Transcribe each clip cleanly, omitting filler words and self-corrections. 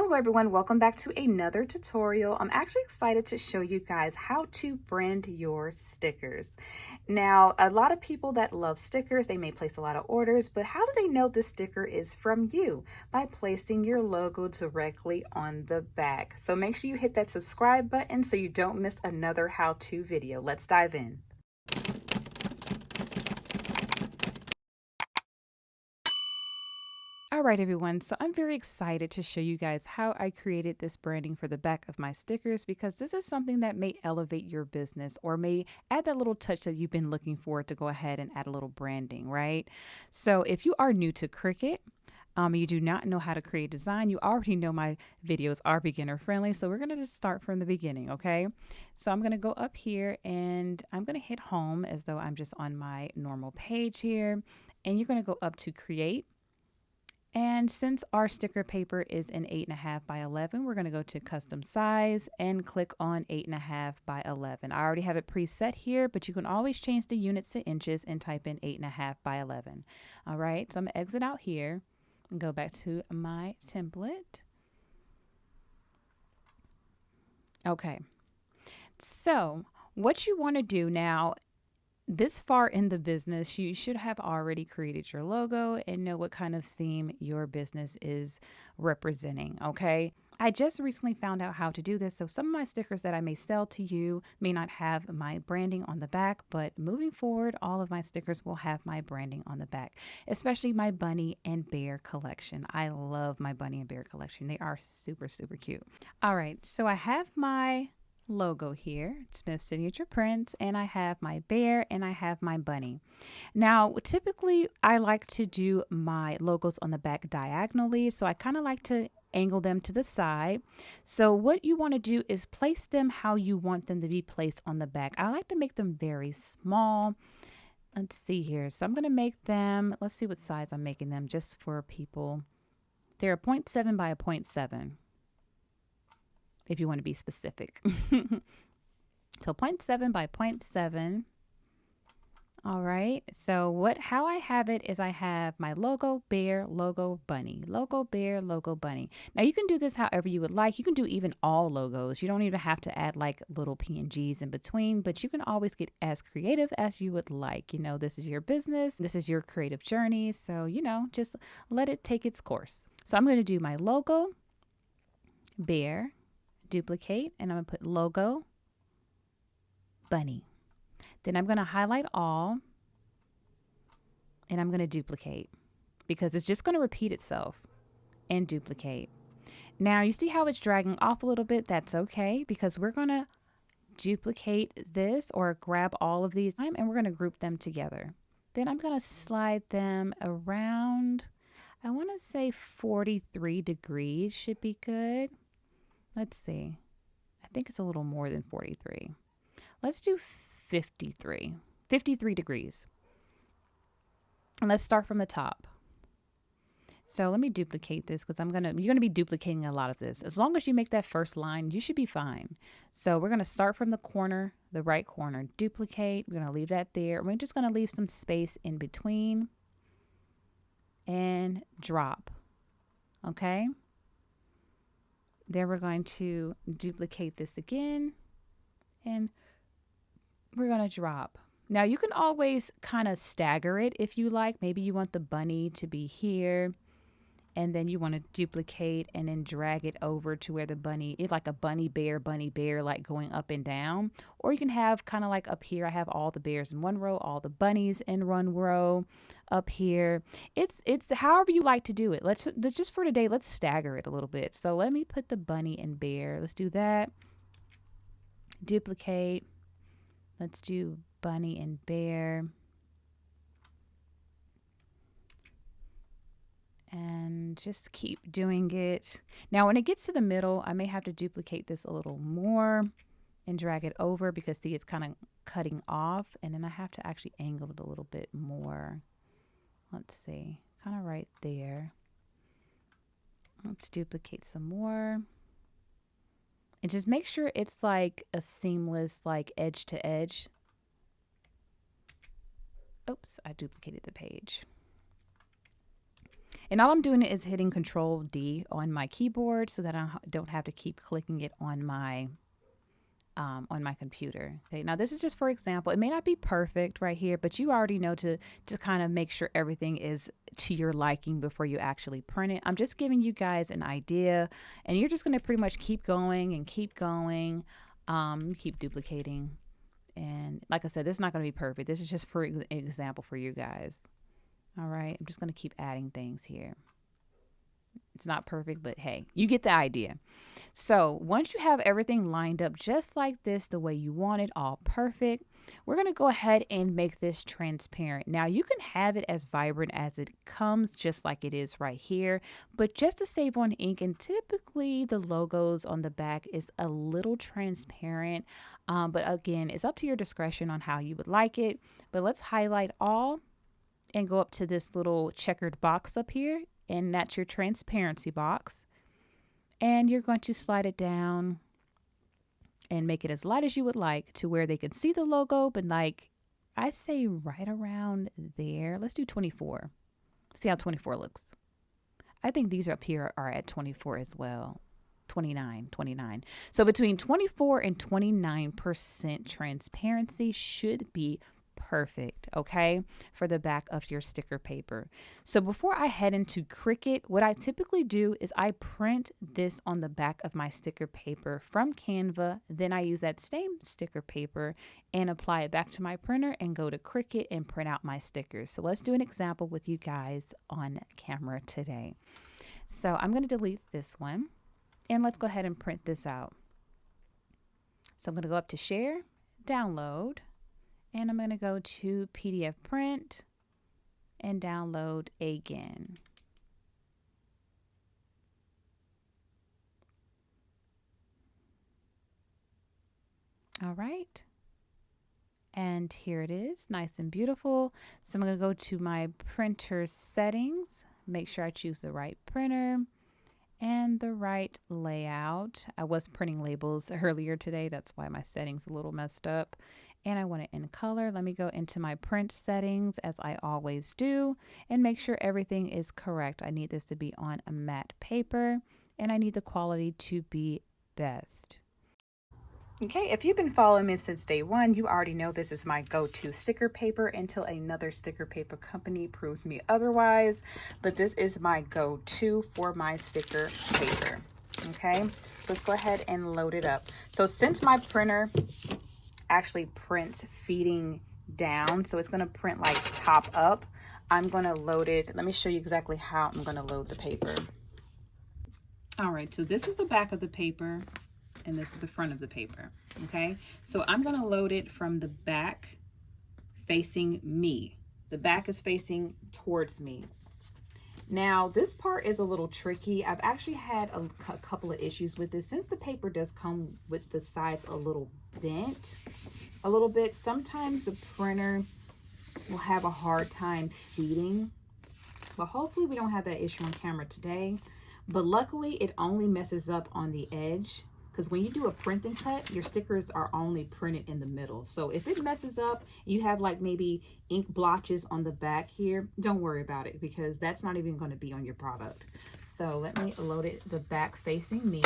Hello everyone, welcome back to another tutorial. I'm actually excited to show you guys how to brand your stickers. Now, a lot of people that love stickers, they may place a lot of orders, but how do they know this sticker is from you? By placing your logo directly on the back. So make sure you hit that subscribe button so you don't miss another how-to video. Let's dive in. All right, everyone, so I'm very excited to show you guys how I created this branding for the back of my stickers, because this is something that may elevate your business or may add that little touch that you've been looking for to go ahead and add a little branding, right? So if you are new to CRICUT, you do not know how to create design, you already know my videos are beginner friendly, so we're going to just start from the beginning, okay? So I'm going to go up here and I'm going to hit home as though I'm just on my normal page here, and you're going to go up to create. And since our sticker paper is an 8.5 by 11, we're going to go to custom size and click on 8.5 by 11. I already have it preset here, but you can always change the units to inches and type in 8.5 by 11. All right, so I'm going to exit out here and go back to my template. Okay, so what you want to do now, this far in the business, you should have already created your logo and know what kind of theme your business is representing, okay? I just recently found out how to do this, so some of my stickers that I may sell to you may not have my branding on the back, but moving forward, all of my stickers will have my branding on the back, especially my bunny and bear collection. I love my bunny and bear collection. They are super, super cute. All right, so I have my logo here, Smith Signature Prints, and I have my bear and I have my bunny. Now, typically I like to do my logos on the back diagonally, so I kind of like to angle them to the side. So what you want to do is place them how you want them to be placed on the back. I like to make them very small. Let's see here. So I'm going to make them, let's see what size I'm making them just for people. They're a 0.7 by a 0.7. If you want to be specific. So 0.7 by 0.7. All right. So how I have it is I have my logo, bear, logo, bunny, logo, bear, logo, bunny. Now you can do this however you would like. You can do even all logos. You don't even have to add like little PNGs in between, but you can always get as creative as you would like. You know, this is your business. This is your creative journey. So, you know, just let it take its course. So I'm going to do my logo, bear, duplicate, and I'm going to put logo, bunny. Then I'm going to highlight all, and I'm going to duplicate because it's just going to repeat itself, and duplicate. Now you see how it's dragging off a little bit? That's okay, because we're going to duplicate this or grab all of these and we're going to group them together. Then I'm going to slide them around, I want to say 43 degrees should be good. Let's see. I think it's a little more than 43. Let's do 53 degrees. And let's start from the top. So let me duplicate this because you're going to be duplicating a lot of this. As long as you make that first line, you should be fine. So we're going to start from the corner, the right corner, duplicate. We're going to leave that there. We're just going to leave some space in between and drop. Okay. Then we're going to duplicate this again and we're going to drop. Now you can always kind of stagger it if you like. Maybe you want the bunny to be here and then you want to duplicate and then drag it over to where the bunny is, like a bunny bear, like going up and down. Or you can have kind of like up here, I have all the bears in one row, all the bunnies in one row up here. It's however you like to do it. Let's just for today, let's stagger it a little bit. So let me put the bunny and bear. Let's do that. Duplicate. Let's do bunny and bear. And just keep doing it. Now, when it gets to the middle, I may have to duplicate this a little more and drag it over because see, it's kind of cutting off. And then I have to actually angle it a little bit more. Let's see, kind of right there. Let's duplicate some more. And just make sure it's like a seamless, like edge to edge. Oops, I duplicated the page. And all I'm doing is hitting Control D on my keyboard so that I don't have to keep clicking it on my computer. Okay, now this is just for example. It may not be perfect right here, but you already know to kind of make sure everything is to your liking before you actually print it. I'm just giving you guys an idea, and you're just going to pretty much keep going and keep going, keep duplicating. And like I said, this is not going to be perfect. This is just for example for you guys. All right, I'm just going to keep adding things here. It's not perfect, but hey, you get the idea. So once you have everything lined up just like this, the way you want it, all perfect, we're going to go ahead and make this transparent. Now you can have it as vibrant as it comes, just like it is right here, but just to save on ink, and typically the logos on the back is a little transparent, but again, it's up to your discretion on how you would like it. But let's highlight all and go up to this little checkered box up here, and that's your transparency box. And you're going to slide it down and make it as light as you would like to where they can see the logo, but like I say right around there. Let's do 24. See how 24 looks. I think these up here are at 24 as well. 29. So between 24 and 29% transparency should be perfect, okay, for the back of your sticker paper. So before I head into CRICUT, what I typically do is I print this on the back of my sticker paper from Canva. Then I use that same sticker paper and apply it back to my printer and go to CRICUT and print out my stickers. So let's do an example with you guys on camera today. So I'm going to delete this one and let's go ahead and print this out. So I'm going to go up to share, download, and I'm going to go to PDF print and download again. All right. And here it is, nice and beautiful. So I'm going to go to my printer settings, make sure I choose the right printer and the right layout. I was printing labels earlier today. That's why my settings a little messed up. And I want it in color. Let me go into my print settings as I always do and make sure everything is correct. I need this to be on a matte paper and I need the quality to be best. Okay, if you've been following me since day one, you already know this is my go-to sticker paper until another sticker paper company proves me otherwise. But this is my go-to for my sticker paper. Okay, so let's go ahead and load it up. So since my printer actually prints feeding down, so it's going to print like top up, I'm going to load it. Let me show you exactly how I'm going to load the paper. All right, so this is the back of the paper and this is the front of the paper. Okay, so I'm going to load it from the back facing me. The back is facing towards me. Now this part is a little tricky. I've actually had a couple of issues with this. Since the paper does come with the sides a little bent a little bit, sometimes the printer will have a hard time feeding, but hopefully we don't have that issue on camera today. But luckily it only messes up on the edge, because when you do a print and cut, your stickers are only printed in the middle. So if it messes up, you have like maybe ink blotches on the back here, don't worry about it because that's not even going to be on your product. So let me load it the back facing me.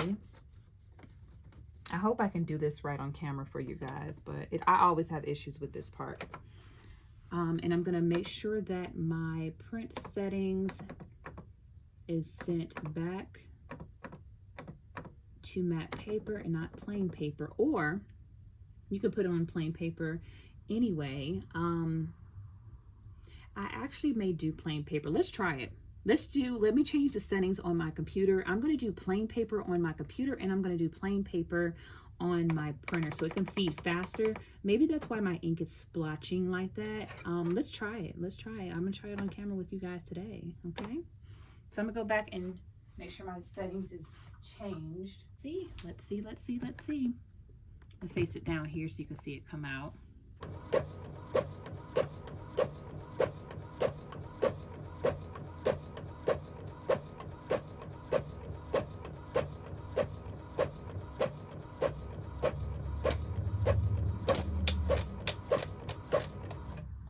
I hope I can do this right on camera for you guys, but I always have issues with this part. And I'm going to make sure that my print settings is sent back to matte paper and not plain paper, or you could put it on plain paper anyway. I actually may do plain paper. Let's try it. Let me change the settings on my computer. I'm going to do plain paper on my computer and I'm going to do plain paper on my printer so it can feed faster. Maybe that's why my ink is splotching like that. Let's try it. I'm going to try it on camera with you guys today. Okay. So I'm going to go back and make sure my settings is changed. Let's see. I'll face it down here so you can see it come out.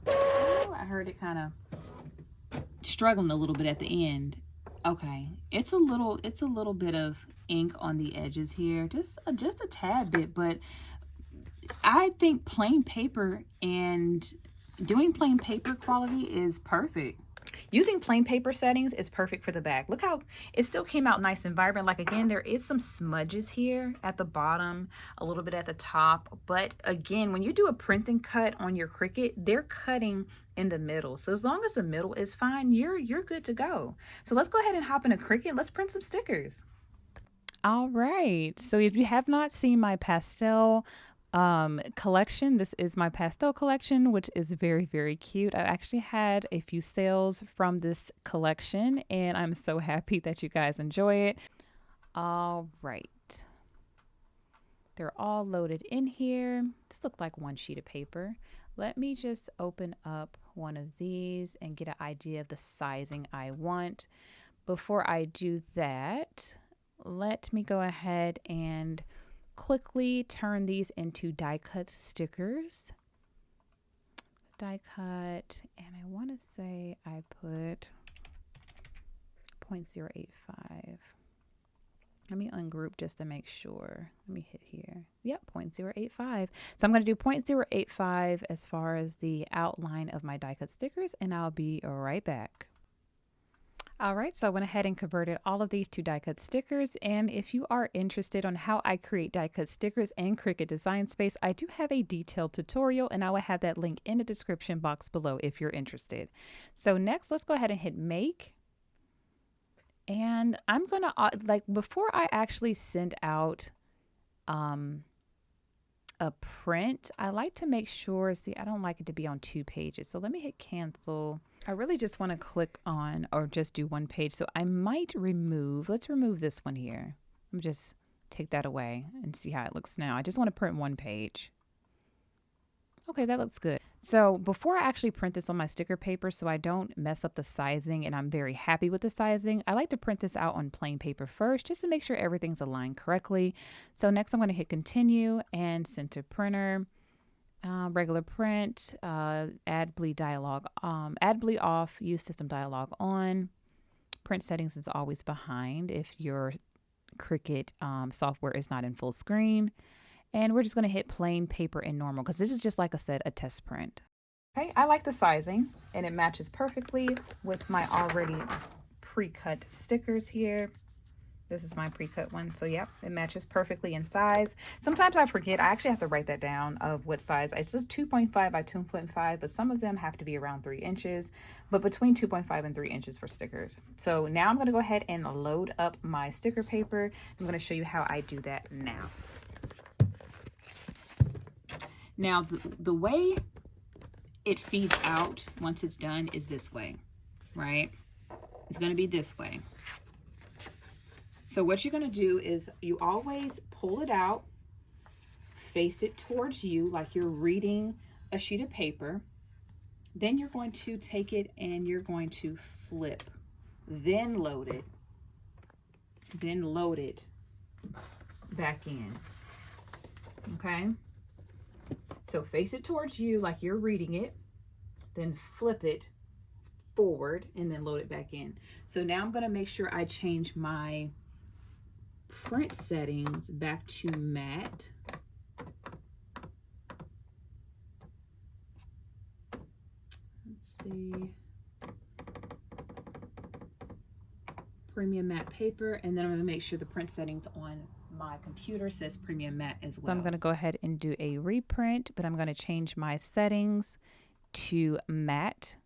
Oh, I heard it kind of struggling a little bit at the end. Okay, it's a little bit of ink on the edges here, just a tad bit, but I think plain paper and doing plain paper quality is perfect. Using plain paper settings is perfect for the back. Look how it still came out nice and vibrant. Like, again, there is some smudges here at the bottom, a little bit at the top. But again, when you do a print and cut on your Cricut, they're cutting in the middle. So as long as the middle is fine, you're good to go. So let's go ahead and hop into Cricut. Let's print some stickers. All right. So if you have not seen my pastel collection, this is my pastel collection, which is very, very cute. I actually had a few sales from this collection, and I'm so happy that you guys enjoy it. All right, they're all loaded in here. This looked like one sheet of paper. Let me just open up one of these and get an idea of the sizing I want. Before I do that, let me go ahead and quickly turn these into die cut stickers. Die cut, and I want to say I put 0.085. Let me ungroup just to make sure. Let me hit here. Yep, 0.085. So I'm going to do 0.085 as far as the outline of my die cut stickers, and I'll be right back. All right, so I went ahead and converted all of these to die cut stickers. And if you are interested on how I create die cut stickers in Cricut Design Space, I do have a detailed tutorial, and I will have that link in the description box below if you're interested. So next, let's go ahead and hit make. And I'm gonna, like, before I actually send out a print, I like to make sure, see, I don't like it to be on 2 pages. So let me hit cancel. I really just want to click on or just do 1 page. So I might remove, let's remove this one here. Let me just take that away and see how it looks now. I just want to print 1 page. Okay, that looks good. So before I actually print this on my sticker paper so I don't mess up the sizing and I'm very happy with the sizing, I like to print this out on plain paper first just to make sure everything's aligned correctly. So next I'm going to hit continue and send to printer. Regular print, add bleed dialog, add bleed off, use system dialog on. Print settings is always behind if your Cricut software is not in full screen. And we're just going to hit plain paper and normal because this is just, like I said, a test print. Okay, I like the sizing and it matches perfectly with my already pre-cut stickers here. This is my pre-cut one. So yeah, it matches perfectly in size. Sometimes I forget, I actually have to write that down of what size. It's just 2.5 by 2.5, but some of them have to be around 3 inches, but between 2.5 and 3 inches for stickers. So now I'm gonna go ahead and load up my sticker paper. I'm gonna show you how I do that now. Now, the way it feeds out once it's done is this way, right? It's gonna be this way. So what you're going to do is you always pull it out, face it towards you like you're reading a sheet of paper. Then you're going to take it and you're going to flip, then load it back in. Okay? So face it towards you like you're reading it, then flip it forward and then load it back in. So now I'm going to make sure I change my print settings back to matte. Let's see. Premium matte paper, and then I'm going to make sure the print settings on my computer says premium matte as well. So I'm going to go ahead and do a reprint, but I'm going to change my settings to matte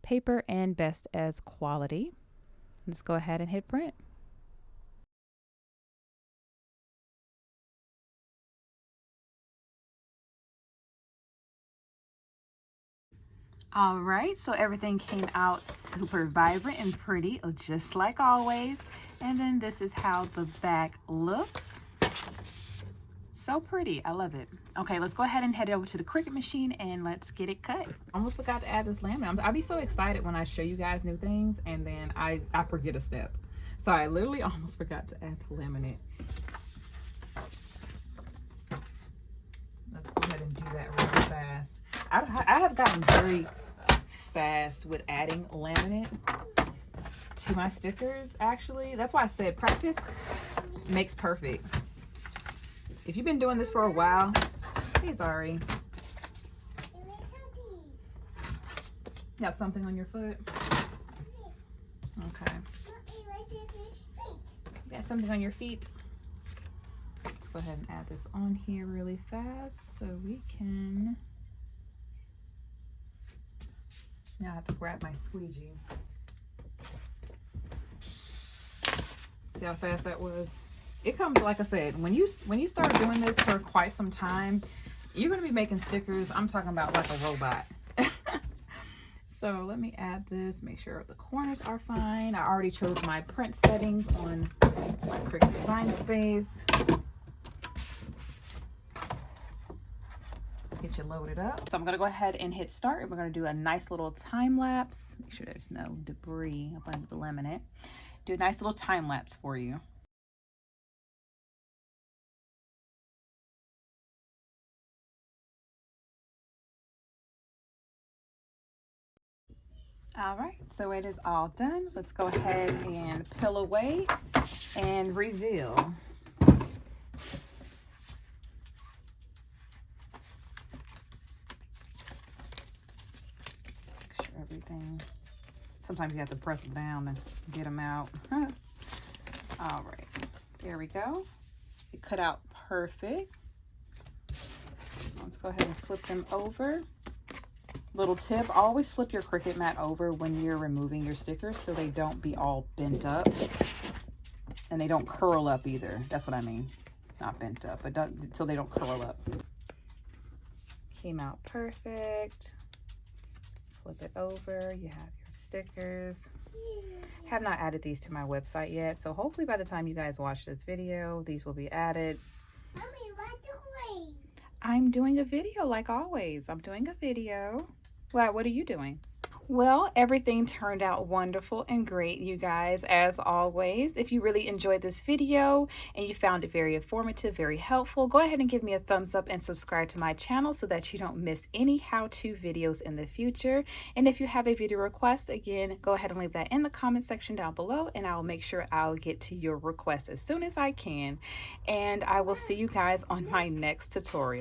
paper and best as quality. Let's go ahead and hit print. All right, so everything came out super vibrant and pretty, just like always. And then this is how the back looks. So pretty, I love it. Okay, let's go ahead and head over to the Cricut machine and let's get it cut. Almost forgot to add this laminate. I'll be so excited when I show you guys new things and then I forget a step. So I literally almost forgot to add the laminate. Let's go ahead and do that really fast. I have gotten very fast with adding laminate to my stickers, actually. That's why I said practice makes perfect. If you've been doing this for a while, hey Zari. Got something on your foot? Okay. Got something on your feet? Let's go ahead and add this on here really fast so we can. Now I have to grab my squeegee. See how fast that was? It comes, like I said, when you start doing this for quite some time, you're gonna be making stickers. I'm talking about like a robot. So let me add this, make sure the corners are fine. I already chose my print settings on my Cricut Design Space. Let's get you loaded up. So I'm gonna go ahead and hit start. We're gonna do a nice little time lapse. Make sure there's no debris up under the laminate. Do a nice little time lapse for you. All right, so it is all done. Let's go ahead and peel away and reveal. Make sure everything, sometimes you have to press them down and get them out. All right, there we go. It cut out perfect. Let's go ahead and flip them over. Little tip, always flip your Cricut mat over when you're removing your stickers so they don't be all bent up and they don't curl up either. That's what I mean. Not bent up, but so they don't curl up. Came out perfect. Flip it over. You have your stickers. Have not added these to my website yet, so hopefully by the time you guys watch this video, these will be added. Mommy, what's the way? I'm doing a video like always. I'm doing a video. Well, what are you doing? Well, everything turned out wonderful and great, you guys, as always. If you really enjoyed this video and you found it very informative, very helpful, go ahead and give me a thumbs up and subscribe to my channel so that you don't miss any how-to videos in the future. And if you have a video request, again, go ahead and leave that in the comment section down below and I'll make sure I'll get to your request as soon as I can. And I will see you guys on my next tutorial.